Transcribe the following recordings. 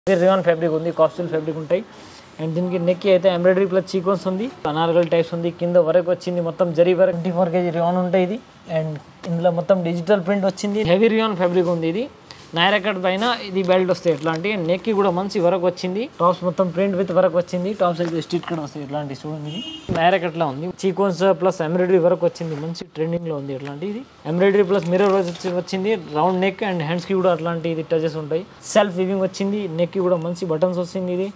Rayon fabric ఉంది, కాస్టల్ fabric ఉంటాయి. And దీనికి నెక్ అయితే ఎంబ్రాయిడరీ ప్లస్ సీక్వెన్స్ ఉంది, అనార్కలి టైప్స్ ఉంది, కింద వరకు వచ్చింది మొత్తం జరీ వరకు 24 kg రియాన్ ఉంటాయి ఇది. అండ్ ఇందులో మొత్తం డిజిటల్ ప్రింట్ వచ్చింది, హెవీ రియాన్ ఫ్యాబ్రిక్ ఉంది ఇది. నైరా కట్ పైన ఇది బెల్ట్ వస్తాయి ఇట్లాంటి. నెక్ కి కూడా మంచి వరకు వచ్చింది, టాప్స్ మొత్తం ప్రింట్ విత్ వరకు వచ్చింది, టాప్స్ అయితే స్టిచ్ కూడా వస్తాయి ఇట్లాంటి. చూడండి ఇది నైరా కట్ లా ఉంది, సీక్వెన్స్ ప్లస్ ఎంబ్రాయిడరీ వరకు వచ్చింది, మంచి ట్రెండింగ్ లో ఉంది ఇట్లాంటి. ఇది ఎంబ్రాయిడరీ ప్లస్ మిర్రర్ వచ్చింది, రౌండ్ నెక్ అండ్ హ్యాండ్స్ కి కూడా అట్లాంటి ఇది టచెస్ ఉంటాయి. సెల్ఫ్ వీవింగ్ వచ్చింది, నెక్ కి కూడా మంచి బటన్స్ వచ్చింది ఇది.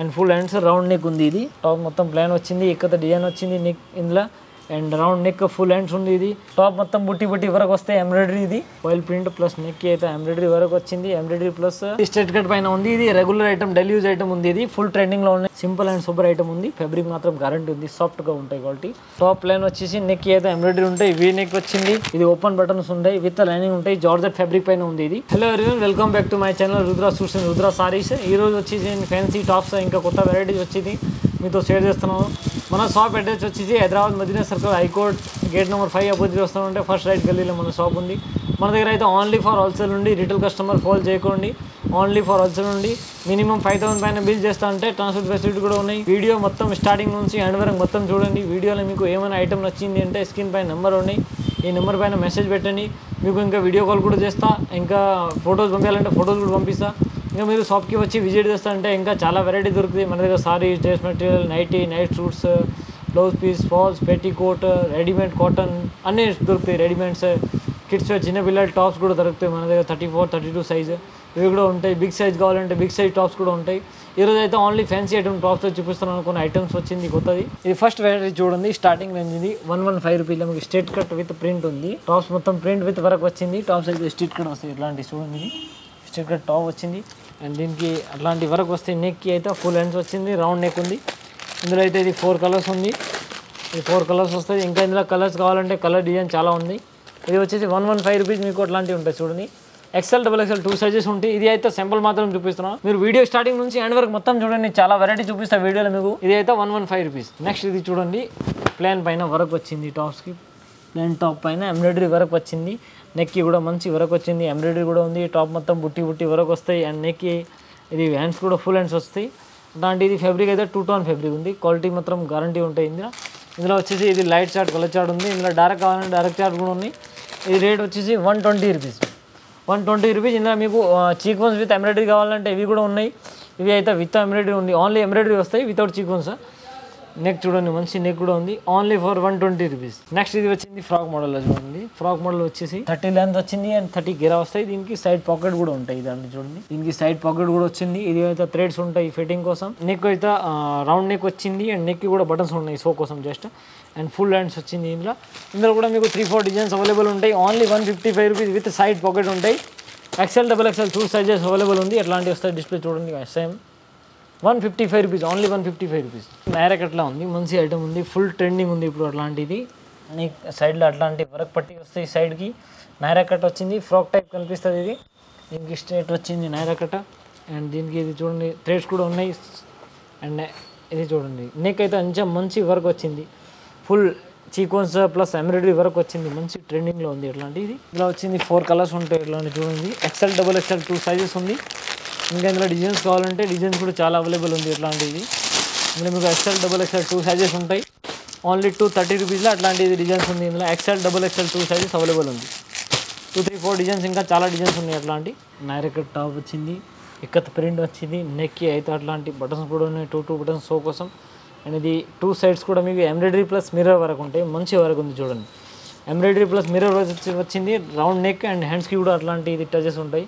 And full hands round neck ఉంది ఇది. టాప్ మొత్తం ప్లాన్ వచ్చింది, ఇక్కడ డిజైన్ వచ్చింది నెక్ ఇందులో. And round neck full hands ఉంది ఇది. టాప్ మొత్తం బుట్టి వరకు వస్తాయి ఎంబ్రాయిడరీ ఇది. ఆయిల్ ప్రింట్ ప్లస్ నెక్ అయితే ఎంబ్రాయిడరీ వరకు వచ్చింది, ఎంబ్రాయిడరీ ప్లస్ స్ట్రైట్ కట్ పైన ఉంది. ఇది regular item, daily use item ఉంది. ఇది ఫుల్ ట్రెండింగ్ లో ఉంది, సింపుల్ అండ్ సూపర్ ఐటమ్ ఉంది. ఫ్యాబ్రిక్ మాత్రం గ్యారంటీ ఉంది, సాఫ్ట్ గా ఉంటాయి క్వాలిటీ. టాప్ ప్లాన్ వచ్చేసి నెక్ అయితే ఎంబ్రాయిడరీ ఉంటాయి, వీ నెక్ వచ్చింది. ఇది ఓపెన్ బటన్స్ ఉంటాయి, విత్ లైనింగ్ ఉంటాయి, జార్జెట్ ఫ్యాబ్రిక్ పైన ఉంది ఇది. Hello everyone, welcome back to my channel Rudra suits and Rudra saris. ఈ రోజు వచ్చేసి ఫ్యాన్సీ టాప్స్ ఇంకా కొత్త వెరైటీస్ వచ్చింది మీతో షేర్ చేస్తున్నాను. మన షాప్ అడ్రస్ వచ్చేసి Hyderabad Madina circle, high court gate number 5 opposite వస్తామంటే ఫస్ట్ రైట్ గల్లీలో మన షాప్ ఉంది. మన దగ్గర అయితే ఓన్లీ ఫర్ హోల్సేల్ నుండి, రిటైల్ కస్టమర్ కాల్ చేయకండి. ఓన్లీ ఫర్ హోల్సేల్ నుండి మినిమం 5,000 పైన బిల్ చేస్తా అంటే ట్రాన్స్పోర్ట్ ఫెసిలిటీ కూడా ఉన్నాయి. వీడియో మొత్తం స్టార్టింగ్ నుంచి ఎండ్ వరకు మొత్తం చూడండి. వీడియోలో మీకు ఏమైనా ఐటమ్ నచ్చింది అంటే స్క్రీన్ పైన నెంబర్ ఉన్నాయి, ఈ నెంబర్ పైన మెసేజ్ పెట్టండి. మీకు ఇంకా వీడియో కాల్ కూడా చేస్తా, ఇంకా ఫొటోస్ పంపించాలంటే ఫొటోస్ కూడా పంపిస్తా. ఇంకా మీరు షాప్కి వచ్చి విజిట్ చేస్తా అంటే ఇంకా చాలా వెరైటీ దొరుకుతాయి మన దగ్గర. Saris, dress material, night suits, blouse piece, falls, petticoat, readymade cotton అన్నీ దొరుకుతాయి. రెడీమేడ్స్, కిడ్స్, చిన్నపిల్లల టాప్స్ కూడా దొరుకుతాయి మన దగ్గర. 34, 32 సైజు ఇవి కూడా ఉంటాయి. బిగ్ సైజ్ కావాలంటే బిగ్ సైజ్ టాప్స్ కూడా ఉంటాయి. ఈరోజు అయితే ఓన్లీ ఫ్యాన్సీ ఐటమ్ టాప్స్ చూపిస్తున్నాను. కొన్ని ఐటమ్స్ వచ్చింది కొత్తది. ఇది ఫస్ట్ వెరైటీ చూడండి, స్టార్టింగ్ రేంజ్ ఇది 115 రూపీలో మీకు స్ట్రైట్ కట్ విత్ ప్రింట్ ఉంది. టాప్స్ మొత్తం ప్రింట్ విత్ వరకు వచ్చింది, టాప్స్ అయితే స్ట్రైట్ కట్ వస్తాయి ఇట్లాంటి. చూడండి ఇది స్ట్రైట్ కట్ టాప్ వచ్చింది. అండ్ దీనికి అట్లాంటి వరకు వస్తాయి. నెక్కి అయితే ఫుల్ హ్యాండ్స్ వచ్చింది, రౌండ్ నెక్ ఉంది. ఇందులో అయితే ఇది 4 కలర్స్ ఉంది, ఇది 4 కలర్స్ వస్తాయి. ఇంకా ఇందులో కలర్స్ కావాలంటే కలర్ డిజైన్ చాలా ఉంది. ఇది వచ్చేసి 115 రూపీస్ మీకు అట్లాంటివి ఉంటాయి. చూడండి XL, XXL 2 సైజెస్ ఉంటాయి. ఇది అయితే సింపుల్ మాత్రం చూపిస్తున్నాను, మీరు వీడియో స్టార్టింగ్ నుంచి ఎండ్ వరకు మొత్తం చూడండి, చాలా వెరైటీ చూపిస్తా వీడియోలో మీకు. ఇది అయితే 115 రూపీస్. నెక్స్ట్ ఇది చూడండి, ప్లాన్ పైన వర్క్ వచ్చింది, టాప్స్కి ప్లాన్ టాప్ పైన ఎంబ్రాయిడరీ వర్క్ వచ్చింది. నెక్కి కూడా మంచి వర్క్ వచ్చింది, ఎంబ్రాయిడరీ కూడా ఉంది. టాప్ మొత్తం బుట్టి వర్క్ వస్తాయి. అండ్ నెక్కి ఇది హ్యాండ్స్ కూడా ఫుల్ హ్యాండ్స్ వస్తాయి. అలాంటి ఇది ఫ్యాబ్రిక్ అయితే 2 టోన్ ఫ్యాబ్రిక్ ఉంది, క్వాలిటీ మాత్రం గ్యారంటీ ఉంటాయి. ఇందులో వచ్చేసి ఇది లైట్ చార్ట్, కలర్ చార్ట్ ఉంది. ఇందులో డైరెక్ట్ కావాలంటే డైరెక్ట్ చార్ట్ కూడా ఉంది. ఇది రేట్ వచ్చేసి 120 రూపీస్. 120 రూపీస్. ఇందులో మీకు సీక్వెన్స్ విత్ ఎంబ్రాయిడరీ కావాలంటే ఇవి కూడా ఉన్నాయి. ఇవి అయితే విత్ ఎంబ్రాయిడరీ ఉంది, ఓన్లీ ఎంబ్రాయిడరీ వస్తాయి వితౌట్ సీక్వెన్స్. నెక్ చూడండి, మంచి నెక్ కూడా ఉంది, ఓన్లీ ఫర్ 120 రూపీస్. నెక్స్ట్ ఇది వచ్చింది ఫ్రాక్ మోడల్లో. చూడండి ఫ్రాక్ మోడల్ వచ్చేసి 30 లెంత్ వచ్చింది అండ్ 30 గెరా వస్తాయి. దీనికి సైడ్ పాకెట్ కూడా ఉంటాయి. దాన్ని చూడండి, దీనికి సైడ్ పాకెట్ కూడా వచ్చింది. ఇది అయితే థ్రెడ్స్ ఉంటాయి ఫిట్టింగ్ కోసం. నెక్ అయితే రౌండ్ నెక్ వచ్చింది అండ్ నెక్ కూడా బటన్స్ ఉన్నాయి షో కోసం జస్ట్. అండ్ ఫుల్ హ్యాండ్స్ వచ్చింది. ఇందులో కూడా మీకు 3-4 డిజైన్స్ అవైలబుల్ ఉంటాయి. Only 155 rupees with side pocket ఉంటాయి. XL, XXL 2 సైజెస్ అవైలబుల్ ఉంది. ఎట్లాంటివి వస్తాయి డిస్ప్లే చూడండి. Same 155 rupees, only 155 rupees. Naira కట్లా ఉంది, మంచి ఐటమ్ ఉంది, ఫుల్ ట్రెండింగ్ ఉంది ఇప్పుడు. అట్లాంటిది నీకు సైడ్లో అట్లాంటి వర్క్ పట్టి వస్తాయి. సైడ్కి నైరా కట్ వచ్చింది, ఫ్రాక్ టైప్ కనిపిస్తుంది. ఇది దీనికి స్ట్రైట్ వచ్చింది నైరా కట్. అండ్ దీనికి ఇది చూడండి థ్రెడ్స్ కూడా ఉన్నాయి. అండ్ ఇది చూడండి నెక్ అయితే కొంచెం మంచి వర్క్ వచ్చింది, full sequence plus embroidery work వచ్చింది, మంచి ట్రెండింగ్లో ఉంది ఇట్లాంటిది. ఇలా వచ్చింది 4 కలర్స్ ఉంటాయి ఇట్లాంటి. చూడండి XL, XXL 2 సైజెస్ ఉంది. ఇంకా ఇందులో డిజైన్స్ కావాలంటే డిజైన్స్ కూడా చాలా అవైలబుల్ ఉంది ఇట్లాంటిది. ఇందులో మీకు XL, XXL 2 సైజెస్ ఉంటాయి. ఓన్లీ 230 రూపీస్లో అట్లాంటిది డిజైన్స్ ఉంది. ఇందులో XL, XXL 2 సైజెస్ అవైలబుల్ ఉంది. 2-3-4 డిజైన్స్, ఇంకా చాలా డిజైన్స్ ఉన్నాయి అట్లాంటి. నైరా కట్ టాప్ వచ్చింది, ఇక్కత్ ప్రింట్ వచ్చింది. నెక్కి అయితే అట్లాంటి బటన్స్ కూడా ఉన్నాయి, 2 బటన్స్ షో కోసం. అండ్ ఇది 2 సైడ్స్ కూడా మీకు ఎంబ్రాయిడరీ ప్లస్ మిర్రర్ వరకు ఉంటాయి, మంచి వరకు ఉంది. చూడండి ఎంబ్రాయిడరీ ప్లస్ మిర్రర్ వచ్చింది. రౌండ్ నెక్ అండ్ హ్యాండ్స్కి కూడా అట్లాంటి ఇది టచెస్ ఉంటాయి,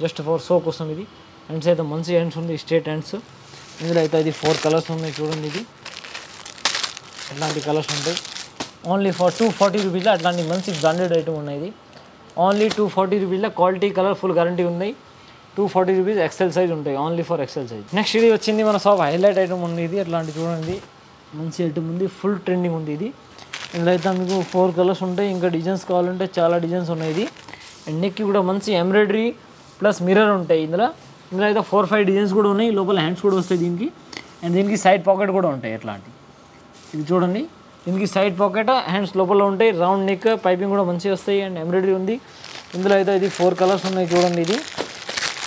జస్ట్ ఫర్ షో కోసం. ఇది హ్యాండ్స్ అయితే మంచి హ్యాండ్స్ ఉంది, స్ట్రేట్ హ్యాండ్స్. ఇందులో అయితే ఇది 4 కలర్స్ ఉన్నాయి. చూడండి ఇది అట్లాంటి కలర్స్ ఉంటాయి. ఓన్లీ ఫర్ 240 రూపీస్లో అట్లాంటి మంచి బ్రాండెడ్ ఐటమ్ ఉన్నాయి. ఇది ఓన్లీ 240 రూపీస్లో క్వాలిటీ, కలర్ ఫుల్ గ్యారంటీ ఉన్నాయి. 240 రూపీస్ XL సైజ్ ఉంటాయి, only for XL size. Next ఇది వచ్చింది మన షాప్ హైలైట్ ఐటమ్ ఉంది. ఇది అట్లాంటి చూడండి మంచి ఐటమ్ ఉంది, ఫుల్ ట్రెండింగ్ ఉంది ఇది. ఇందులో అయితే మీకు 4 కలర్స్ ఉంటాయి. ఇంకా డిజైన్స్ కావాలంటే చాలా డిజైన్స్ ఉన్నాయి. ఇది అండ్ నెక్కి కూడా మంచి ఎంబ్రాయిడరీ ప్లస్ మిర్రర్ ఉంటాయి. ఇందులో అయితే 4-5 డిజైన్స్ కూడా ఉన్నాయి. లోపల హ్యాండ్స్ కూడా వస్తాయి దీనికి. అండ్ దీనికి సైడ్ పాకెట్ కూడా ఉంటాయి అట్లాంటి. ఇది చూడండి, దీనికి సైడ్ పాకెట్, హ్యాండ్స్ లోపల ఉంటాయి. రౌండ్ నెక్, పైపింగ్ కూడా మంచిగా వస్తాయి. అండ్ ఎంబ్రాయిడరీ ఉంది. ఇందులో అయితే ఇది 4 కలర్స్ ఉన్నాయి. చూడండి ఇది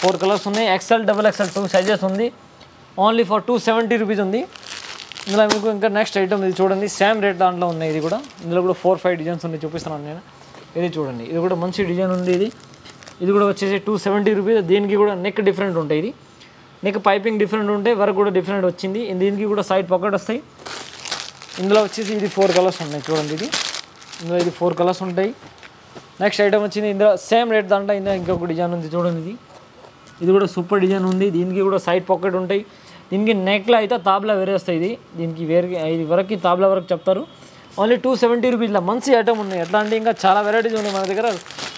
4 కలర్స్ ఉన్నాయి. ఎక్సెల్ డబుల్ ఎక్సెల్ 2 సైజెస్ ఉంది. ఓన్లీ ఫర్ 270 రూపీస్ ఉంది. ఇందులో మీకు ఇంకా నెక్స్ట్ ఐటమ్ ఇది చూడండి, సేమ్ రేట్ దాంట్లో ఉన్నాయి. ఇది కూడా ఇందులో కూడా 4-5 డిజైన్స్ ఉన్నాయి, చూపిస్తున్నాను నేను. ఇది చూడండి, ఇది కూడా మంచి డిజైన్ ఉంది. ఇది కూడా వచ్చేసి 270 రూపీస్. దీనికి కూడా నెక్ డిఫరెంట్ ఉంటాయి. ఇది నెక్ పైపింగ్ డిఫరెంట్ ఉంటాయి, వర్క్ కూడా డిఫరెంట్ వచ్చింది. దీనికి కూడా సైడ్ పాకెట్ వస్తాయి. ఇందులో వచ్చేసి ఇది 4 కలర్స్ ఉన్నాయి చూడండి. ఇందులో ఇది 4 కలర్స్ ఉంటాయి. నెక్స్ట్ ఐటమ్ వచ్చింది, ఇందులో సేమ్ రేట్ దాంట్లో ఇంకొక డిజైన్ ఉంది చూడండి. ఇది కూడా సూపర్ డిజైన్ ఉంది. దీనికి కూడా సైడ్ పాకెట్ ఉంటాయి. దీనికి నెక్లో అయితే తాబ్లా వేరే వస్తాయి. దీనికి వేరే ఇది వరకు తాబ్లా వరకు చెప్తారు. ఓన్లీ 270 రూపీస్లో మంచి ఐటమ్ ఉన్నాయి. ఎట్లా అంటే ఇంకా చాలా వెరైటీస్ ఉన్నాయి మన దగ్గర.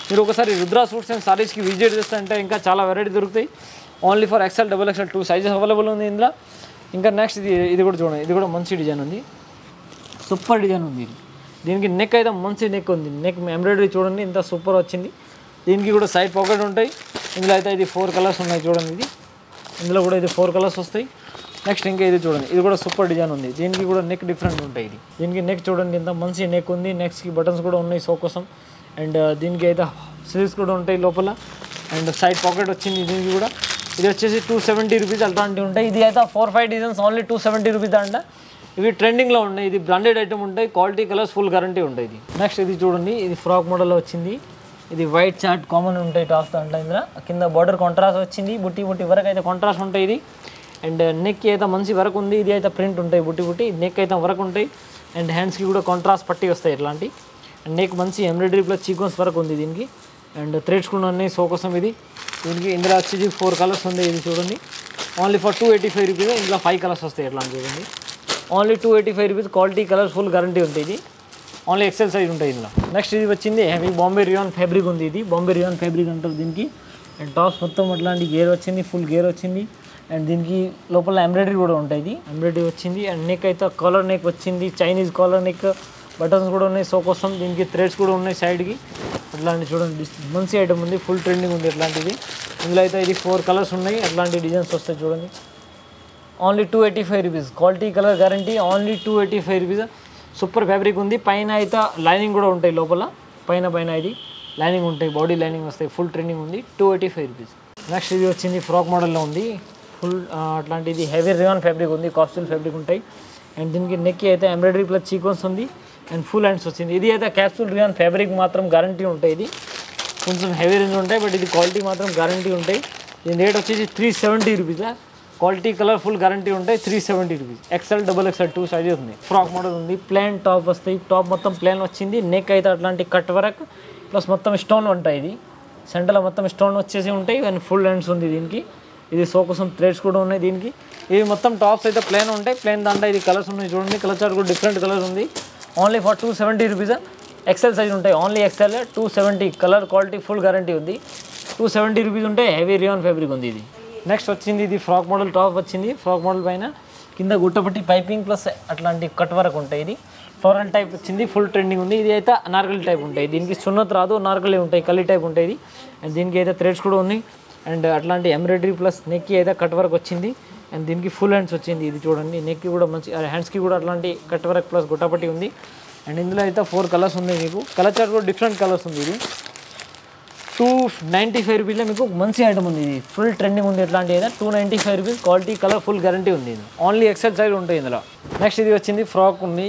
మీరు ఒకసారి రుద్రా సూట్స్ అండ్ సారీస్కి విజిట్ చేస్తే ఇంకా చాలా వెరైటీ దొరుకుతాయి. Only for XL double XL 2 sizes available ఉంది ఇందులో. ఇంకా నెక్స్ట్ ఇది కూడా చూడండి, ఇది కూడా మంచి డిజైన్ ఉంది, సూపర్ డిజైన్ ఉంది. దీనికి నెక్ అయితే మంచి నెక్ ఉంది. నెక్ ఎంబ్రాయిడరీ చూడండి ఇంత సూపర్ వచ్చింది. దీనికి కూడా సైడ్ పాకెట్ ఉంటాయి. ఇందులో అయితే ఇది 4 కలర్స్ ఉన్నాయి చూడండి. ఇందులో కూడా ఇది 4 కలర్స్ వస్తాయి. నెక్స్ట్ ఇంకా ఇది చూడండి, ఇది కూడా సూపర్ డిజైన్ ఉంది. దీనికి కూడా నెక్ డిఫరెంట్ ఉంటాయి. దీనికి నెక్ చూడండి ఇంత మంచి నెక్ ఉంది. నెక్స్ట్కి బటన్స్ కూడా ఉన్నాయి సో కోసం. అండ్ దీనికి అయితే స్లీవ్స్ కూడా ఉంటాయి లోపల. అండ్ సైడ్ పాకెట్ వచ్చింది దీనికి కూడా. ఇది వచ్చేసి 270 రూపీస్ అలాంటివి ఉంటాయి. ఇది అయితే 4-5 డిజైన్స్ ఓన్లీ 270 రూపీస్ అంట. ఇవి ట్రెండింగ్లో ఉన్నాయి. ఇది బ్రాండెడ్ ఐటమ్ ఉంటాయి. క్వాలిటీ కలర్స్ ఫుల్ గ్యారంటీ ఉంటాయి. నెక్స్ట్ ఇది చూడండి, ఇది ఫ్రాక్ మోడల్లో వచ్చింది. ఇది వైట్ చార్ట్ కామన్ ఉంటాయి టాప్స్ దాంట్లో. ఇందులో కింద బార్డర్ కాంట్రాస్ట్ వచ్చింది. బుట్టి వరకు అయితే కాంట్రాస్ట్ ఉంటాయి. ఇది అండ్ నెక్కి అయితే మంచి వర్క్ ఉంది. ఇది అయితే ప్రింట్ ఉంటాయి బుట్టి నెక్ అయితే వర్క్ ఉంటాయి. అండ్ హ్యాండ్స్కి కూడా కాంట్రాస్ట్ పట్టి వస్తాయి ఇట్లాంటి. అండ్ నెక్ మంచి ఎంబ్రాయిడరీ ప్లస్ సీక్వెన్స్ వర్క్ ఉంది దీనికి. అండ్ థ్రెడ్స్ కూడా ఉన్నాయి సో కోసం. దీనికి ఇందులో వచ్చేసి 4 కలర్స్ ఉంది. ఇది చూడండి ఓన్లీ ఫర్ 285 రూపీస్. ఇందులో 5 కలర్స్ వస్తాయి ఎట్లా చూడండి. Only 285 rupees. Quality colours full guarantee ఉంటాయి. ఇది ఓన్లీ ఎక్సెల్ సైజ్ ఉంటుంది ఇందులో. నెక్స్ట్ ఇది వచ్చింది హెవీ బాంబే రియాన్ ఫ్యాబ్రిక్ ఉంది. ఇది బాంబే రియాన్ ఫ్యాబ్రిక్ అంటారు దీనికి. అండ్ టాప్స్ మొత్తం అట్లాంటి గేర్ వచ్చింది, ఫుల్ గేర్ వచ్చింది. అండ్ దీనికి లోపల ఎంబ్రాయిడరీ కూడా ఉంటుంది. ఎంబ్రాయిడరీ వచ్చింది. అండ్ నెక్ అయితే కాలర్ నెక్ వచ్చింది, చైనీస్ కాలర్ నెక్. బటన్స్ కూడా ఉన్నాయి సో కోసం. దీనికి థ్రెడ్స్ కూడా ఉన్నాయి సైడ్కి. అట్లాంటి చూడండి మంచి ఐటమ్ ఉంది, ఫుల్ ట్రెండింగ్ ఉంది అట్లాంటిది. ఇందులో అయితే ఇది 4 కలర్స్ ఉన్నాయి. అట్లాంటి డిజైన్స్ వస్తాయి చూడండి. Only 285 rupees. Quality colour guarantee. Only 285 rupees. Super fabric ఉంది. పైన అయితే లైనింగ్ కూడా ఉంటాయి లోపల. పైన ఇది లైనింగ్ ఉంటాయి, బాడీ లైనింగ్ వస్తాయి. ఫుల్ ట్రెండింగ్ ఉంది. 285 రూపీస్. నెక్స్ట్ ఇది వచ్చింది ఫ్రాక్ మోడల్లో ఉంది. ఫుల్ అట్లాంటిది హెవీ రియాన్ ఫ్యాబ్రిక్ ఉంది, కాస్ట్యూల్ ఫ్యాబ్రిక్ ఉంటాయి. అండ్ దీనికి నెక్ అయితే ఎంబ్రాయిడరీ ప్లస్ సీక్వెన్స్ ఉంది. అండ్ ఫుల్ హ్యాండ్స్ వచ్చింది. ఇది అయితే క్యాప్సూల్ రియాన్ ఫ్యాబ్రిక్ మాత్రం గ్యారంటీ ఉంటాయి. ఇది కొంచెం హెవీ రేంజ్ ఉంటాయి, బట్ ఇది క్వాలిటీ మాత్రం గ్యారంటీ ఉంటాయి. దీని రేట్ వచ్చేసి 370 rupees. Quality colour full guarantee ఉంటాయి. 370 rupees. XL double XL 2 sizes ఉంది. ఫ్రాక్ మోడల్ ఉంది. ప్లేన్ టాప్ వస్తాయి. టాప్ మొత్తం ప్లేన్ వచ్చింది. నెక్ అయితే అట్లాంటి కట్ వర్క్ ప్లస్ మొత్తం స్టోన్ ఉంటాయి. ఇది సెంటర్లో మొత్తం స్టోన్ వచ్చేసి ఉంటాయి. అండ్ ఫుల్ హ్యాండ్స్ ఉంది దీనికి. ఇది సో కోసం థ్రెడ్స్ కూడా ఉన్నాయి దీనికి. ఇది మొత్తం టాప్స్ అయితే ప్లేన్ ఉంటాయి. ప్లేన్ దాంట్లో ఇది కలర్స్ ఉన్నాయి చూడండి. కలర్ చార్ట్ కూడా డిఫరెంట్ కలర్స్ ఉంది. Only for 270 rupees. XL size ఉంటాయి. Only XL 270. Colour quality full guarantee ఉంది. 270 రూపీస్ ఉంటాయి. హెవీ రియాన్ ఫ్యాబ్రిక్ ఉంది ఇది. నెక్స్ట్ వచ్చింది ఇది ఫ్రాక్ మోడల్ టాప్ వచ్చింది. ఫ్రాక్ మోడల్ పైన కింద గుట్టపట్టి పైపింగ్ ప్లస్ అట్లాంటి కట్ వరకు ఉంటాయి. ఇది ఫ్లోరల్ టైప్ వచ్చింది. ఫుల్ ట్రెండింగ్ ఉంది. ఇది అయితే అనార్కలి టైప్ ఉంటాయి. దీనికి సున్నత్ రాదు, అనార్కలి ఉంటాయి, కలి టైప్ ఉంటాయి ఇది. అండ్ దీనికి అయితే థ్రెడ్స్ కూడా ఉన్నాయి. అండ్ అట్లాంటి ఎంబ్రాయిడరీ ప్లస్ నెక్కి అయితే కట్ వర్క్ వచ్చింది. అండ్ దీనికి ఫుల్ హ్యాండ్స్ వచ్చింది. ఇది చూడండి నెక్కి కూడా మంచి, హ్యాండ్స్కి కూడా అట్లాంటి కట్ వర్క్ ప్లస్ గుట్టపట్టి ఉంది. అండ్ ఇందులో అయితే 4 కలర్స్ ఉన్నాయి మీకు. కలర్ చార్ట్ కూడా డిఫరెంట్ కలర్స్ ఉంది. ఇది 295 రూపీస్లో మీకు మంచి ఐటమ్ ఉంది. ఇది ఫుల్ ట్రెండింగ్ ఉంది. ఎట్లాంటి అయితే 295 rupees. Quality colour full guarantee ఉంది. ఇది ఓన్లీ ఎక్సెల్ సైజ్ ఉంటాయి ఇందులో. నెక్స్ట్ ఇది వచ్చింది ఫ్రాక్ ఉంది.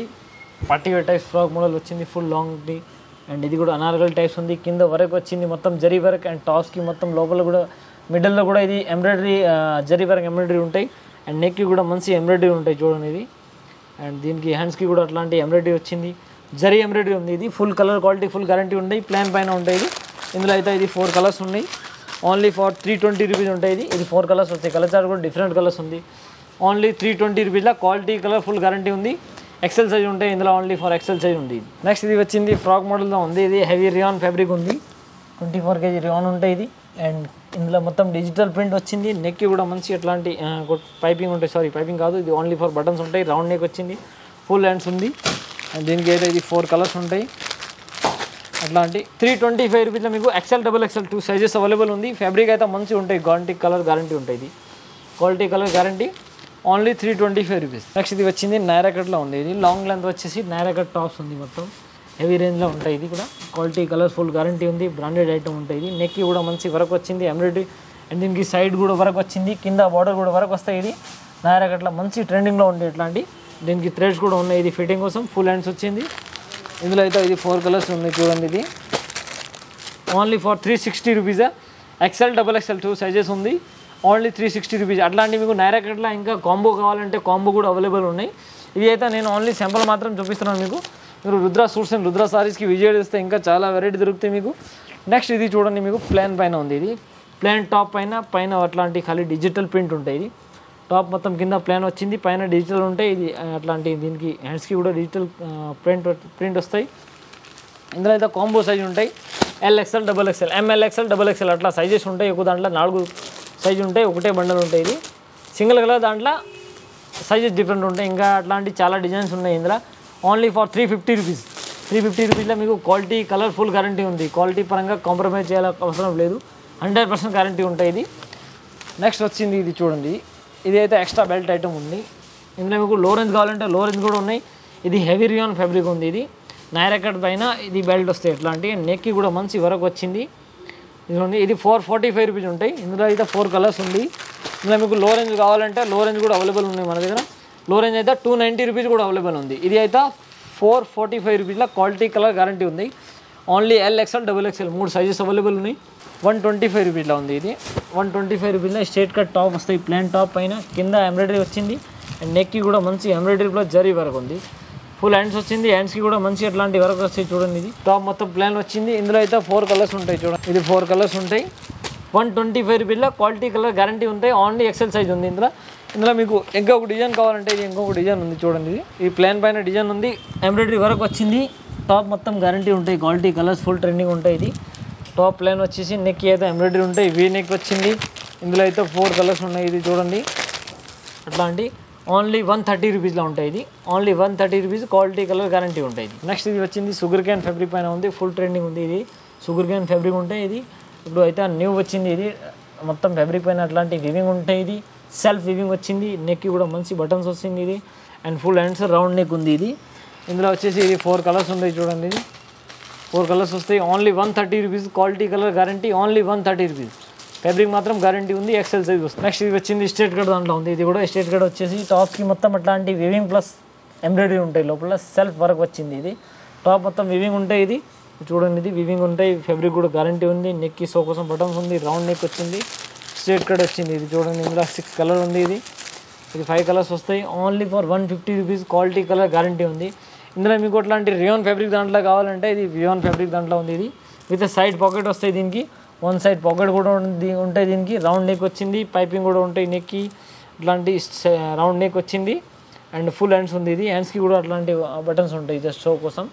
Party wear types frock model వచ్చింది. ఫుల్ లాంగ్ ఉంది. అండ్ ఇది కూడా అనార్కలి టైప్స్ ఉంది. కింద వర్క్ వచ్చింది మొత్తం జరీ వర్క్. అండ్ టాప్స్కి మొత్తం లోపల కూడా మిడిల్లో కూడా ఇది ఎంబ్రాయిడరీ జరీ వర్క్ ఎంబ్రాయిడరీ ఉంటాయి. అండ్ నెక్కి కూడా మంచి ఎంబ్రాయిడరీ ఉంటాయి చూడండి ఇది. అండ్ దీనికి హ్యాండ్స్కి కూడా అట్లాంటి ఎంబ్రాయిడరీ వచ్చింది. జరీ ఎంబ్రాయిడరీ ఉంది. ఇది full colour quality full guarantee ఉంటాయి. ప్లాన్ పైన ఉంటాయి. ఇది ఇందులో అయితే ఇది 4 కలర్స్ ఉన్నాయి. ఓన్లీ ఫర్ 320 రూపీస్ ఉంటాయి. ఇది 4 కలర్స్ వస్తాయి. కలర్ చార్ట్ కూడా డిఫరెంట్ కలర్స్ ఉంది. ఓన్లీ 320 రూపీస్లో క్వాలిటీ కలర్ ఫుల్ గ్యారంటీ ఉంది. ఎక్సెల్ సైజ్ ఉంటాయి ఇందులో. ఓన్లీ ఫర్ ఎక్సెల్ సైజ్ ఉంది. నెక్స్ట్ ఇది వచ్చింది ఫ్రాక్ మోడల్తో ఉంది. ఇది హెవీ రియాన్ ఫ్యాబ్రిక్ ఉంది. 24 kg రియాన్ ఉంటాయి ఇది. అండ్ ఇందులో మొత్తం డిజిటల్ ప్రింట్ వచ్చింది. నెక్కి కూడా మంచి అట్లాంటి పైపింగ్ ఉంటాయి. సారీ పైపింగ్ కాదు, ఇది ఓన్లీ ఫర్ బటన్స్ ఉంటాయి. రౌండ్ నెక్ వచ్చింది. ఫుల్ హ్యాండ్స్ ఉంది. అండ్ దీనికి అయితే ఇది 4 కలర్స్ ఉంటాయి. అట్లాంటి 325 రూపీస్లో మీకు XL double XL 2 sizes available ఉంది. ఫ్యాబ్రిక్ అయితే మంచిగా ఉంటాయి. గ్యారంటీ కలర్ గ్యారంటీ ఉంటాయి. ఇది quality colour guarantee. Only 325 rupees. Next ఇది వచ్చింది నైరా కట్లో ఉంది. ఇది లాంగ్ లెంత్ వచ్చేసి నైరా కట్ టాప్స్ ఉంది. మొత్తం హెవీ రేంజ్లో ఉంటాయి. ఇది కూడా క్వాలిటీ కలర్ ఫుల్ గ్యారంటీ ఉంది. బ్రాండెడ్ ఐటమ్ ఉంటాయి. ఇది నెక్కి కూడా మంచి వర్క్ వచ్చింది. ఎంబ్రాయిడరీ అండ్ దీనికి సైడ్ కూడా వరకు వచ్చింది, కింద బార్డర్ కూడా వరకు వస్తాయి. ఇది నాయరా కట్ల మంచి ట్రెండింగ్లో ఉంది ఇట్లాంటి. దీనికి థ్రెడ్స్ కూడా ఉన్నాయి ఇది ఫిట్టింగ్ కోసం. ఫుల్ హ్యాండ్స్ వచ్చింది. ఇందులో అయితే ఇది 4 కలర్స్ ఉన్నాయి చూడండి. ఇది only for 360 rupees. XL XXL 2 sizes ఉంది. Only 360 rupees. అట్లాంటి మీకు నాయరా కట్ల ఇంకా కాంబో కావాలంటే కాంబో కూడా అవైలబుల్ ఉన్నాయి. ఇది అయితే నేను ఓన్లీ సింపుల్ మాత్రం చూపిస్తున్నాను మీకు. మీరు రుద్ర సూట్స్ అండ్ రుద్ర సారీస్కి విజిట్ చేస్తే ఇంకా చాలా వెరైటీ దొరుకుతాయి మీకు. నెక్స్ట్ ఇది చూడండి, మీకు ప్లాన్ పైన ఉంది. ఇది ప్లాన్ టాప్ పైన అట్లాంటి ఖాళీ డిజిటల్ ప్రింట్ ఉంటాయి. ఇది టాప్ మొత్తం కింద ప్లాన్ వచ్చింది, పైన డిజిటల్ ఉంటాయి. ఇది అట్లాంటి దీనికి హ్యాండ్స్కి కూడా డిజిటల్ ప్రింట్ వస్తాయి. ఇందులో అయితే కాంబో సైజ్ ఉంటాయి. LXL XXL, ML XL XXL అట్లా సైజెస్ ఉంటాయి. ఒక దాంట్లో 4 సైజు ఉంటాయి, ఒకటే బండల్ ఉంటాయి. ఇది సింగిల్ కలర్ దాంట్లో సైజెస్ డిఫరెంట్ ఉంటాయి. ఇంకా అట్లాంటి చాలా డిజైన్స్ ఉన్నాయి ఇందులో. Only for 350 rupees. 350 రూపీస్లో మీకు క్వాలిటీ కలర్ఫుల్ గ్యారంటీ ఉంది. క్వాలిటీ పరంగా కాంప్రమైజ్ చేయాల అవసరం లేదు, 100% గ్యారంటీ ఉంటాయి. ఇది నెక్స్ట్ వచ్చింది, ఇది చూడండి. ఇది అయితే ఎక్స్ట్రా బెల్ట్ ఐటమ్ ఉంది. ఇందులో మీకు లో రేంజ్ కావాలంటే లో రేంజ్ కూడా ఉన్నాయి. ఇది హెవీ రియాన్ ఫ్యాబ్రిక్ ఉంది. ఇది నాయరా కట్ పైన ఇది బెల్ట్ వస్తాయి ఎట్లాంటి. నెక్కి కూడా మంచి వరకు వచ్చింది. ఇదిగోండి, ఇది 445 రూపీస్ ఉంటాయి. ఇందులో అయితే 4 కలర్స్ ఉంది. ఇందులో మీకు లో రేంజ్ కావాలంటే లో రేంజ్ కూడా అవైలబుల్ ఉన్నాయి మన దగ్గర. లో రేంజ్ అయితే 290 రూపీస్ కూడా అవైలబుల్ ఉంది. ఇది అయితే 445 రూపీస్లో క్వాలిటీ కలర్ గ్యారంటీ ఉంది. Only LXL XXL 3 sizes available ఉన్నాయి. 125 రూపీస్లో ఉంది. ఇది 125 రూపీస్లో స్ట్రేట్ కట్ టాప్ వస్తాయి. ప్లాన్ టాప్ పైన కింద ఎంబ్రాయిడరీ వచ్చింది. అండ్ నెక్కి కూడా మంచి ఎంబ్రాయిడరీ ప్లస్ జరీ వరకు ఉంది. ఫుల్ హ్యాండ్స్ వచ్చింది. హ్యాండ్స్కి కూడా మంచి అట్లాంటి వరకు వస్తాయి చూడండి. ఇది టాప్ మొత్తం ప్లాన్ వచ్చింది. ఇందులో అయితే 4 కలర్స్ ఉంటాయి చూడండి. ఇది 4 కలర్స్ ఉంటాయి. 125 రూపీస్లో క్వాలిటీ కలర్ గ్యారంటీ ఉంటాయి. ఓన్లీ XL సైజ్ ఉంది ఇందులో మీకు ఇంకొక డిజైన్ కావాలంటే ఇది ఇంకొక డిజైన్ ఉంది చూడండి. ఇది ప్లాన్ పైన డిజైన్ ఉంది, ఎంబ్రాయిడరీ వరకు వచ్చింది. టాప్ మొత్తం గ్యారంటీ ఉంటాయి. క్వాలిటీ కలర్స్ ఫుల్ ట్రెండింగ్ ఉంటాయి. ఇది టాప్ ప్లాన్ వచ్చేసి నెక్కి అయితే ఎంబ్రాయిడరీ ఉంటాయి. వీ నెక్ వచ్చింది. ఇందులో అయితే 4 కలర్స్ ఉన్నాయి. ఇది చూడండి అట్లాంటి. ఓన్లీ 130 రూపీస్లో ఉంటాయి. ఇది only 130 rupees quality colour guarantee ఉంటాయి. నెక్స్ట్ ఇది వచ్చింది షుగర్ క్యాన్ ఫ్యాబ్రిక్ పైన ఉంది. ఫుల్ ట్రెండింగ్ ఉంది. ఇది షుగర్ క్యాన్ ఫ్యాబ్రిక్ ఉంటాయి. ఇది ఇప్పుడు అయితే న్యూ వచ్చింది. ఇది మొత్తం ఫ్యాబ్రిక్ పైన అట్లాంటి వివింగ్ ఉంటాయి. ఇది సెల్ఫ్ వివింగ్ వచ్చింది. నెక్కి కూడా మంచి బటన్స్ వచ్చింది. ఇది and full hands round neck ఉంది. ఇది ఇందులో వచ్చేసి ఇది 4 కలర్స్ ఉంటాయి చూడండి. ఇది 4 కలర్స్ వస్తాయి. Only 130 rupees quality colour guarantee. Only 130 rupees. Fabric మాత్రం గ్యారంటీ ఉంది. XL సైజ్ వస్తుంది. నెక్స్ట్ ఇది వచ్చింది స్ట్రేట్ కట్ దాంట్లో ఉంది. ఇది కూడా స్ట్రేట్ కట్ వచ్చేసి టాప్స్కి మొత్తం అట్లాంటి వివింగ్ ప్లస్ ఎంబ్రాయిడరీ ఉంటాయి. లోపల సెల్ఫ్ వర్క్ వచ్చింది. ఇది టాప్ మొత్తం వివింగ్ ఉంటాయి. ఇది చూడండి, ఇది వివింగ్ ఉంటాయి. ఫ్యాబ్రిక్ కూడా గ్యారంటీ ఉంది. నెక్కి సో కోసం బటన్స్ ఉంది. రౌండ్ నెక్ వచ్చింది. స్ట్రేట్ కట్ వచ్చింది. ఇది చూడండి, ఇందులో 6 కలర్ ఉంది. ఇది 5 కలర్స్ వస్తాయి. Only for 150 rupees quality colour guarantee ఉంది. ఇందులో మీకు అట్లాంటి రియాన్ ఫ్యాబ్రిక్ దాంట్లో కావాలంటే ఇది రియాన్ ఫ్యాబ్రిక్ దాంట్లో ఉంది. ఇది విత్ సైడ్ పాకెట్ వస్తాయి. దీనికి 1 సైడ్ పాకెట్ కూడా ఉంటాయి. దీనికి రౌండ్ నెక్ వచ్చింది. పైపింగ్ కూడా ఉంటాయి. నెక్కి ఇట్లాంటి రౌండ్ నెక్ వచ్చింది. అండ్ ఫుల్ హ్యాండ్స్ ఉంది. ఇది హ్యాండ్స్కి కూడా అట్లాంటి బటన్స్ ఉంటాయి జస్ట్ షో కోసం.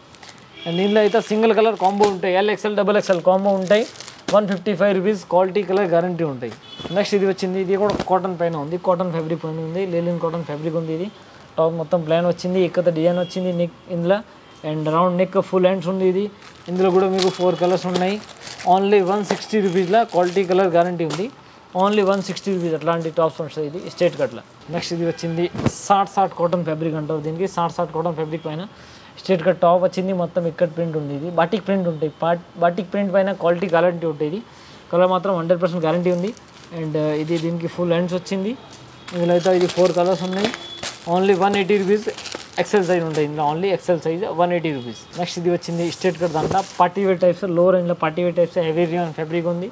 అండ్ దీనిలో అయితే సింగిల్ కలర్ కాంబో ఉంటాయి. LXL XXL కాంబో ఉంటాయి. 155 రూపీస్ క్వాలిటీ కలర్ గ్యారంటీ ఉంటాయి. నెక్స్ట్ ఇది వచ్చింది. ఇది కూడా కాటన్ పైన ఉంది. కాటన్ ఫ్యాబ్రిక్ పైన ఉంది. లేలిన్ కాటన్ ఫ్యాబ్రిక్ ఉంది. ఇది టాప్ మొత్తం ప్లాన్ వచ్చింది. ఇక్కత డిజైన్ వచ్చింది నెక్ ఇందులో. And round neck full hands ఉంది. ఇది ఇందులో కూడా మీకు 4 కలర్స్ ఉన్నాయి. ఓన్లీ 160 రూపీస్లో క్వాలిటీ కలర్ గ్యారంటీ ఉంది. ఓన్లీ 160 రూపీస్ అట్లాంటి టాప్స్ వస్తాయి. ఇది స్ట్రేట్ కట్లో. నెక్స్ట్ ఇది వచ్చింది సాట్ కాటన్ ఫ్యాబ్రిక్ అంటారు దీనికి. సాట్ కాటన్ ఫ్యాబ్రిక్ పైన స్ట్రేట్ కట్ టాప్ వచ్చింది. మొత్తం ఇక్కడ ప్రింట్ ఉంది. ఇది బాటిక్ ప్రింట్ ఉంటాయి. బాటిక్ ప్రింట్ పైన క్వాలిటీ గ్యారంటీ ఉంటాయి. ఇది కలర్ మాత్రం 100% గ్యారంటీ ఉంది. అండ్ ఇది దీనికి ఫుల్ హ్యాండ్స్ వచ్చింది. ఇందులో అయితే ఇది 4 కలర్స్ ఉన్నాయి. Only 180 rupees. XL సైజ్ ఉంటాయి ఇందులో. Only XL size 180 rupees. Next ఇది వచ్చింది స్ట్రేట్ కట్ దాంట్లో పార్టీ వేర్ టైప్స్. లో రేంజ్లో party wear types heavy rayon fabric ఉంది.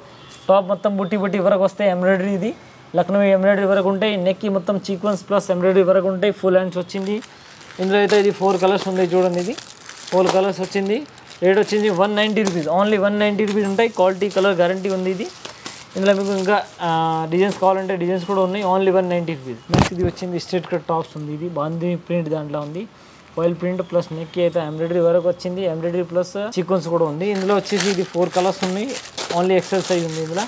టాప్ మొత్తం బుట్టి వరకు వస్తాయి. ఎంబ్రాయిడరీ ఇది లక్నో ఎంబ్రాయిడరీ వరకు ఉంటాయి. నెక్కి మొత్తం సీక్వెన్స్ ప్లస్ ఎంబ్రాయిడరీ వరకు ఉంటాయి. ఫుల్ హ్యాండ్స్ వచ్చింది. ఇందులో అయితే ఇది 4 కలర్స్ ఉన్నాయి చూడండి. ఇది 4 కలర్స్ వచ్చింది. రేట్ వచ్చింది 190 రూపీస్. ఓన్లీ 190 రూపీస్ ఉంటాయి. క్వాలిటీ కలర్ గ్యారంటీ ఉంది. ఇది ఇందులో మీకు ఇంకా డిజైన్స్ కావాలంటే డిజైన్స్ కూడా ఉన్నాయి. Only 190 rupees. నెక్స్ట్ ఇది వచ్చింది స్ట్రేట్ కట్ టాప్స్ ఉంది. ఇది బాందిని ప్రింట్ దాంట్లో ఉంది. ఫాయిల్ ప్రింట్ ప్లస్ నెక్కి అయితే ఎంబ్రాయిడరీ వరకు వచ్చింది. ఎంబ్రాయిడరీ ప్లస్ సీక్వెన్స్ కూడా ఉంది. ఇందులో వచ్చేసి ఇది 4 కలర్స్ ఉన్నాయి. ఓన్లీ XL సైజ్ ఉంది. ఇందులో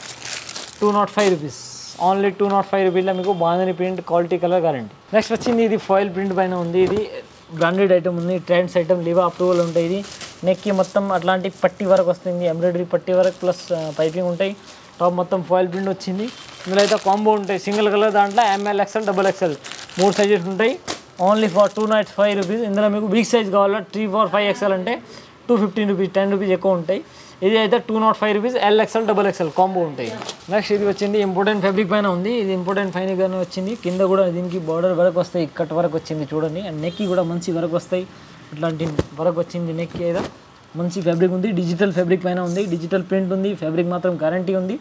205 రూపీస్. ఓన్లీ 205 రూపీస్లో మీకు bandhani print quality colour guarantee. Next వచ్చింది ఇది ఫాయిల్ ప్రింట్ పైన ఉంది. ఇది బ్రాండెడ్ ఐటమ్ ఉంది. ట్రెండ్స్ ఐటమ్ లివా అప్రూవల్ ఉంటాయి. ఇది నెక్కి మొత్తం అట్లాంటి పట్టి వరకు వస్తుంది. ఎంబ్రాయిడరీ పట్టి వరకు ప్లస్ పైపింగ్ ఉంటాయి. టాప్ మొత్తం ఫాయిల్ ప్రింట్ వచ్చింది. ఇందులో అయితే కాంబో ఉంటాయి. సింగిల్ కలర్ దాంట్లో ML XL XXL 3 సైజెస్ ఉంటాయి. Only for 295 rupees. ఇందులో మీకు బిగ్ సైజ్ కావాలా 3, 4, 5 XL అంటే 215 రూపీస్, 10 రూపీస్ ఎక్కువ ఉంటాయి. ఇది అయితే 205 రూపీస్. LXL XXL కాంబో ఉంటాయి. నెక్స్ట్ ఇది వచ్చింది ఇంపోర్టెంట్ ఫ్యాబ్రిక్ పైన ఉంది. ఇది ఇంపోర్టెంట్ ఫ్యాబ్రిక్ గానే వచ్చింది. కింద కూడా దీనికి బార్డర్ వరకు వస్తాయి, కట్ వరకు వచ్చింది చూడండి. అండ్ నెక్కి కూడా మంచి వరకు వస్తాయి, ఇట్లాంటి వరకు వచ్చింది నెక్కి. అయితే మంచి ఫ్యాబ్రిక్ ఉంది, డిజిటల్ ఫ్యాబ్రిక్ పైన ఉంది, డిజిటల్ ప్రింట్ ఉంది, ఫ్యాబ్రిక్ మాత్రం గ్యారంటీ ఉంది.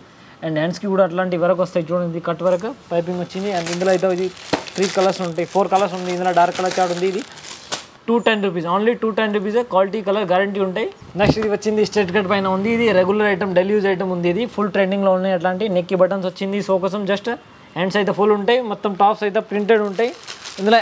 అండ్ హ్యాండ్స్కి కూడా అట్లాంటి వరకు వస్తాయి చూడండి, కట్ వరకు పైపింగ్ వచ్చింది. అండ్ ఇందులో అయితే ఇది 3 కలర్స్ ఉంటాయి, 4 కలర్స్ ఉంది. ఇందులో డార్క్ కలర్ చార్ట్ ఉంది. ఇది 210 rupees, only 210 rupees. Quality colour guarantee ఉంటాయి. నెక్స్ట్ ఇది వచ్చింది స్ట్రెచ్ కట్ పైన ఉంది. ఇది regular item, daily use item ఉంది. ఇది ఫుల్ ట్రెండింగ్లో ఉన్నాయి. అట్లాంటి నెక్కి బటన్స్ వచ్చింది సో కోసం. జస్ట్ హ్యాండ్స్ అయితే ఫుల్ ఉంటాయి, మొత్తం టాప్స్ అయితే ప్రింటెడ్ ఉంటాయి. ఇందులో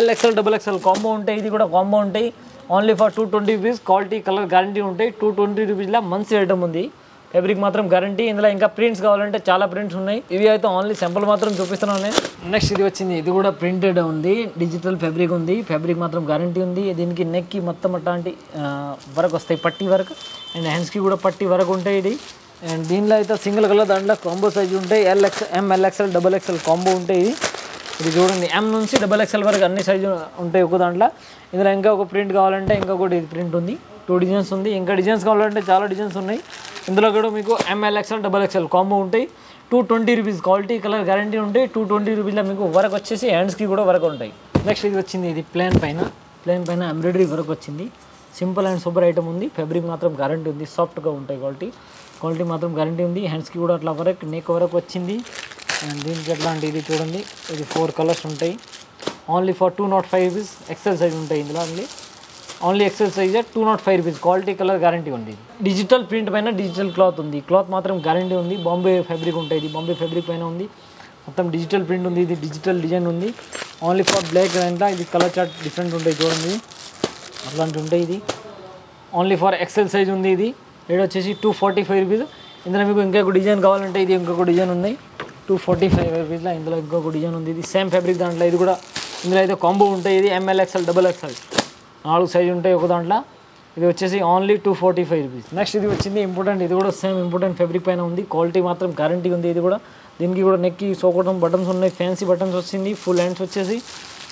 LXL XXL కాంబో ఉంటాయి. ఇది కూడా కాంబో ఉంటాయి. Only for 220 rupees. Quality colour guarantee ఉంటాయి. 220 రూపీస్లో మంచి ఐటమ్ ఉంది. ఫ్యాబ్రిక్ మాత్రం గ్యారంటీ. ఇందులో ఇంకా ప్రింట్స్ కావాలంటే చాలా ప్రింట్స్ ఉన్నాయి. ఇవి అయితే ఓన్లీ సింపుల్ మాత్రం చూపిస్తున్నాను నేను. నెక్స్ట్ ఇది వచ్చింది, ఇది కూడా ప్రింటెడ్ ఉంది, డిజిటల్ ఫ్యాబ్రిక్ ఉంది. ఫ్యాబ్రిక్ మాత్రం గ్యారంటీ ఉంది. దీనికి నెక్కి మొత్తం అట్లాంటి వర్క్ వస్తాయి, పట్టి వర్క్. అండ్ హ్యాండ్స్కి కూడా పట్టి వర్క్ ఉంటాయి. ఇది అండ్ దీనిలో అయితే సింగిల్ కలర్, దాంట్లో కాంబో సైజ్ ఉంటాయి. MLXL XXL కాంబో ఉంటాయి. ఇది చూడండి, M నుంచి XXL వరకు అన్ని సైజు ఉంటాయి ఒక దాంట్లో. ఇందులో ఇంకా ఒక ప్రింట్ కావాలంటే ఇంకొకటి ఇది ప్రింట్ ఉంది, 2 డిజైన్స్ ఉంది. ఇంకా డిజైన్స్ కావాలంటే చాలా డిజైన్స్ ఉన్నాయి. ఇందులో కూడా మీకు MLXL XXL కాంబో ఉంటాయి. 220 రూపీస్. క్వాలిటీ కలర్ గ్యారంటీ ఉంటాయి. 220 రూపీస్లో మీకు వర్క్ వచ్చేసి హ్యాండ్స్కి కూడా వర్క్ ఉంటాయి. నెక్స్ట్ ఇది వచ్చింది, ఇది ప్లేన్ పైన ఎంబ్రాయిడరీ వర్క్ వచ్చింది. సింపుల్ అండ్ సూపర్ ఐటమ్ ఉంది. ఫ్యాబ్రిక్ మాత్రం గ్యారంటీ ఉంది, సాఫ్ట్గా ఉంటాయి. క్వాలిటీ మాత్రం గ్యారంటీ ఉంది. హ్యాండ్స్కి కూడా అట్లా వర్క్, నెక్ వర్క్ వచ్చింది. అండ్ దీనికి ఎట్లాంటి ఇది చూడండి, ఇది 4 కలర్స్ ఉంటాయి. Only for 205 rupees. XL size ఉంటాయి ఇందులో. Only XL size 205 rupees. Quality colour guarantee ఉంది. డిజిటల్ ప్రింట్ పైన డిజిటల్ క్లాత్ ఉంది. క్లాత్ మాత్రం గ్యారంటీ ఉంది. బాంబే ఫ్యాబ్రిక్ ఉంటాయి. ఇది బాంబే ఫ్యాబ్రిక్ పైన ఉంది. మొత్తం డిజిటల్ ప్రింట్ ఉంది. ఇది డిజిటల్ డిజైన్ ఉంది. ఓన్లీ ఫర్ బ్లాక్ అండ్ ఇది కలర్ చార్ట్ డిఫరెంట్ ఉంటాయి చూడండి, అట్లాంటి ఉంటాయి. ఇది ఓన్లీ ఫర్ ఎక్సెల్ సైజ్ ఉంది. ఇది రేట్ వచ్చేసి 245 రూపీస్. ఇందులో మీకు ఇంకొక డిజైన్ కావాలంటే ఇది ఇంకొక డిజైన్ ఉన్నాయి, 245 రూపీస్లో. ఇందులో ఇంకొక డిజైన్ ఉంది. ఇది సేమ్ ఫ్యాబ్రిక్ దాంట్లో. ఇది కూడా ఇందులో అయితే కాంబో ఉంటాయి. ఇది MLXL XXL 4 సైజు ఉంటాయి ఒక దాంట్లో. ఇది వచ్చేసి ఓన్లీ 245 రూపీస్. నెక్స్ట్ ఇది వచ్చింది ఇంపార్టెంట్. ఇది కూడా సేమ్ ఇంపార్టెంట్ ఫ్యాబ్రిక్ పైన ఉంది. క్వాలిటీ మాత్రం గ్యారంటీ ఉంది. ఇది కూడా దీనికి కూడా నెక్కి సోకోవడం బటన్స్ ఉన్నాయి, ఫ్యాన్సీ బటన్స్ వచ్చింది. ఫుల్ హ్యాండ్స్ వచ్చేసి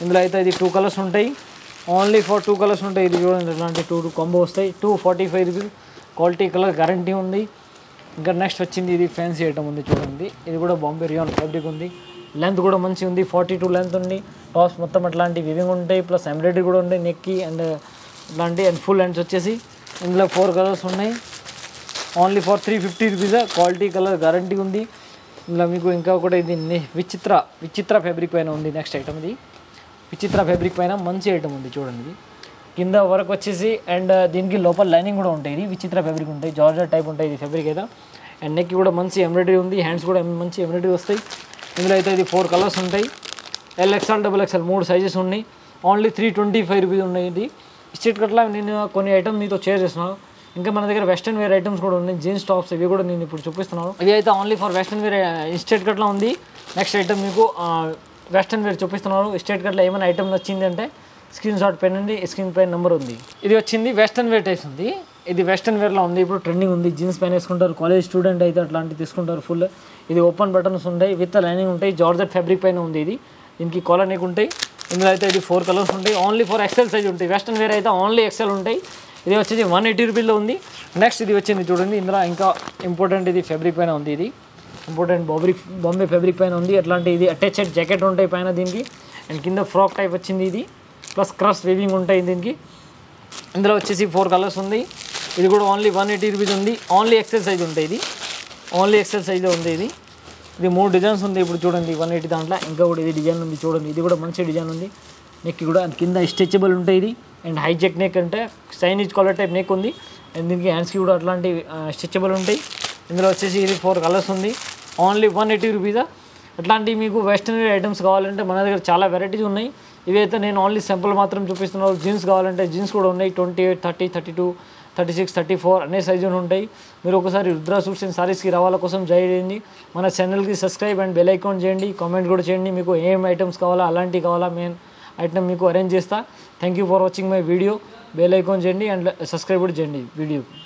ఇందులో అయితే ఇది 2 కలర్స్ ఉంటాయి. ఓన్లీ ఫర్ 2 కలర్స్ ఉంటాయి. ఇది చూడండి, ఇట్లాంటి 2 కాంబో వస్తాయి. 245 రూపీస్. క్వాలిటీ కలర్ గ్యారంటీ ఉంది. ఇంకా నెక్స్ట్ వచ్చింది, ఇది ఫ్యాన్సీ ఐటమ్ ఉంది చూడండి. ఇది కూడా బాంబే రియాన్ ఫ్యాబ్రిక్ ఉంది. లెంత్ కూడా మంచిగా ఉంది, 42 లెంత్ ఉంది. టాప్స్ మొత్తం అట్లాంటి వివింగ్ ఉంటాయి, ప్లస్ ఎంబ్రాయిడరీ కూడా ఉంటాయి నెక్కి అండ్ ఇట్లాంటి. అండ్ ఫుల్ హ్యాండ్స్ వచ్చేసి ఇందులో 4 కలర్స్ ఉన్నాయి. Only for 350 rupees. Quality colour guarantee ఉంది. ఇందులో మీకు ఇంకా కూడా ఇది విచిత్ర ఫ్యాబ్రిక్ పైన ఉంది. నెక్స్ట్ ఐటమ్ ఇది విచిత్ర ఫ్యాబ్రిక్ పైన మంచి ఐటమ్ ఉంది చూడండి. ఇది కింద వర్క్ వచ్చేసి అండ్ దీనికి లోపల లైనింగ్ కూడా ఉంటాయి. ఇది విచిత్ర ఫ్యాబ్రిక్ ఉంటాయి, జార్జెట్ టైప్ ఉంటాయి ఇది ఫ్యాబ్రిక్ అయితే. అండ్ నెక్కి కూడా మంచి ఎంబ్రాయిడరీ ఉంది. హ్యాండ్స్ కూడా మంచి ఎంబ్రాయిడరీ వస్తాయి. ఇందులో అయితే ఇది 4 కలర్స్ ఉంటాయి. LXL XXL 3 సైజెస్ ఉన్నాయి. ఓన్లీ 325 రూపీస్ ఉన్నాయి. ఇది స్ట్రీట్ కట్లా నేను కొన్ని ఐటమ్స్ మీతో షేర్ చేస్తున్నాను. ఇంకా మన దగ్గర వెస్ట్రన్ వేర్ ఐటమ్స్ కూడా ఉన్నాయి, జీన్స్ టాప్స్. ఇవి కూడా నేను ఇప్పుడు చూపిస్తున్నాను. ఇవి అయితే only for western wear street కట్లా ఉంది. నెక్స్ట్ ఐటమ్ మీకు వెస్ట్రన్ వేర్ చూపిస్తున్నాను. స్ట్రీట్ కట్లా ఏమైనా ఐటమ్ వచ్చింది అంటే స్క్రీన్ షాట్ పెనండి, స్క్రీన్ పైన నెంబర్ ఉంది. ఇది వచ్చింది వెస్ట్రన్ వేర్ టైప్స్ ఉంది. ఇది వెస్ట్రన్ వేర్లో ఉంది, ఇప్పుడు ట్రెండింగ్ ఉంది. జీన్స్ పైన వేసుకుంటారు, కాలేజ్ స్టూడెంట్ అయితే అట్లాంటివి తీసుకుంటారు. ఫుల్ ఇది ఓపెన్ బటన్స్ ఉంటాయి, విత్ లైనింగ్ ఉంటాయి. జార్జెట్ ఫ్యాబ్రిక్ పైన ఉంది. ఇది దీనికి కాలర్ నెక్ ఉంటాయి. ఇందులో అయితే ఇది 4 కలర్స్ ఉంటాయి. ఓన్లీ ఫర్ ఎక్సెల్ సైజ్ ఉంటాయి. వెస్ట్రన్ వేర్ అయితే ఓన్లీ ఎక్సెల్ ఉంటాయి. ఇది వచ్చేసి 180 రూపీస్లో ఉంది. నెక్స్ట్ ఇది వచ్చింది చూడండి. ఇందులో ఇంకా ఇంపార్టెంట్ ఇది ఫ్యాబ్రిక్ పైన ఉంది. ఇది ఇంపార్టెంట్ బాంబే ఫ్యాబ్రిక్ పైన ఉంది. అట్లాంటి ఇది అటాచ్డ్ జాకెట్ ఉంటాయి పైన దీనికి. అండ్ కింద ఫ్రాక్ టైప్ వచ్చింది. ఇది ప్లస్ క్రాస్ వేవింగ్ ఉంటాయి దీనికి. ఇందులో వచ్చేసి 4 కలర్స్ ఉంది. ఇది కూడా ఓన్లీ 180 రూపీస్ ఉంది. ఓన్లీ ఎక్సెల్ సైజ్ ఉంటాయి. ఇది ఓన్లీ ఎక్సెల్ సైజ్లో ఉంది. ఇది 3 డిజైన్స్ ఉంది. ఇప్పుడు చూడండి 180 దాంట్లో ఇంకా కూడా ఇది డిజైన్ ఉంది చూడండి. ఇది కూడా మంచి డిజైన్ ఉంది. నెక్ కూడా కింద స్ట్రెచబుల్ ఉంటాయి. ఇది అండ్ హైజెక్ నెక్ అంటే చైనీస్ కాలర్ టైప్ నెక్ ఉంది. అండ్ దీనికి హ్యాండ్స్కి కూడా అట్లాంటి స్ట్రెచబుల్ ఉంటాయి. ఇందులో వచ్చేసి ఇది 4 కలర్స్ ఉంది. Only 180 rupees. అట్లాంటి మీకు వెస్ట్రన్ వేర్ ఐటమ్స్ కావాలంటే మన దగ్గర చాలా వెరైటీస్ ఉన్నాయి. ఇవైతే నేను ఓన్లీ సింపుల్ మాత్రం చూపిస్తున్నాను. జీన్స్ కావాలంటే జీన్స్ కూడా ఉన్నాయి. 28, 30, 32, 36, 34 అనే సైజులు ఉంటాయి. మీరు ఒకసారి రుద్ర సూట్స్ అండ్ సారీస్కి రావాల కోసం చేయండి. మన ఛానల్కి సబ్స్క్రైబ్ అండ్ బెల్ ఐకాన్ చేయండి. కామెంట్ కూడా చేయండి. మీకు ఏం ఐటమ్స్ కావాలా, అలాంటివి కావాలా, మెయిన్ ఐటమ్ మీకు అరేంజ్ చేస్తా. Thank you for watching my video. Bell icon చేయండి అండ్ సబ్స్క్రైబ్ కూడా చేయండి వీడియోకి.